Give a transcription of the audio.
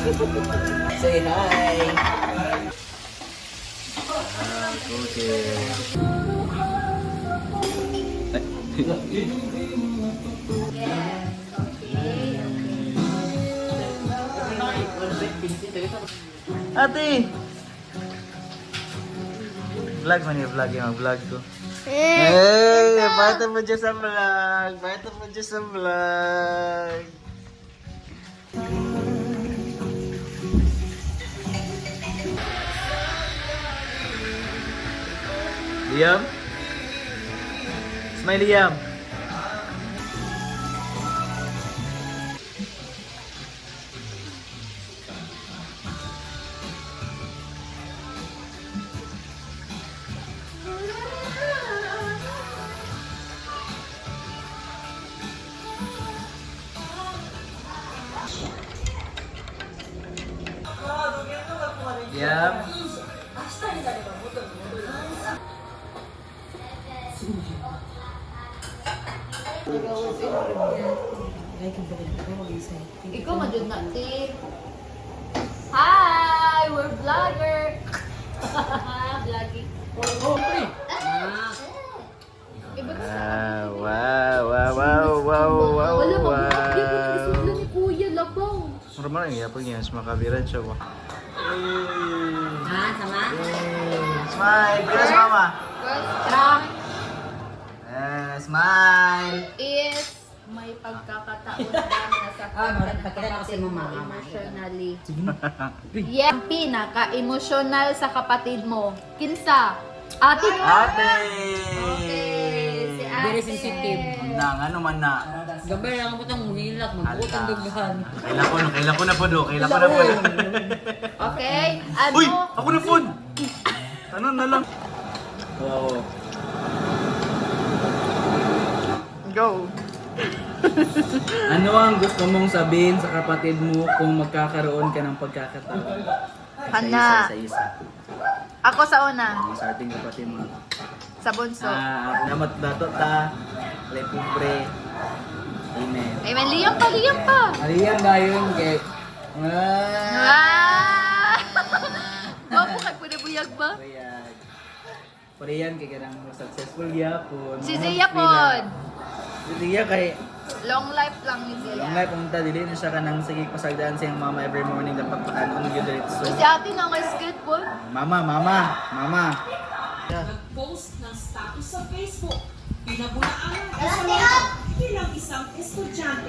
Say hi. Ate! Vlog man yung vlog yung vlog ko. Hey! Bata mo dyan sa vlog! Bata mo dyan sa vlog! Liam? Smile Liam! Liam? Ikaw madun na, Tip. Hi! We're vlogger! Vlogging. Wow, wow, wow, wow, wow, wow, Wala ba? wow. Hindi ko nagisula ni Kuya Labaw. Marami nga po yan, makabiran siya ba? Sama? Smile! Kira sa mama! Prank Smile! is may pagkakataon na nasaktan ka ng kapatid mo emotionally. Yeah, ang pinaka-emotional sa kapatid mo. Kinsa? Ate? Ate! Okay, si Ate. Very sensitive. Nang ano man na. Gabay lang po itong hilak, magputang dughan. Kailan ko na po do. Kailan ko na po. Okay? Ano? Uy! Ako na po! Ano na lang? Wow. Go! Ano ang gusto mong sabihin sa kapatid mo kung magkakaroon ka ng pagkakataon? Hana. Isa-isa. Ako sa una. Sa ating kapatid mo. Sa bunso. Namat dato ta. Lay pobre. Amen. Ay, man, liyam pa! Aliyang gayon kay... Ah! Wapo kay pinabuyag ba? Parehag. Parehag kay kanang successful yapon. Si Zia pod. Si Zia kay... Long life lang ni Zia. Long life ang dili na siya kanang sige pasagdaan sa iyang mama every morning dapat paanon yun diretso. Si ate na may skateboard. Mama. Nag-post ng status sa Facebook. Pinabulaan ang bilang isang estudyante.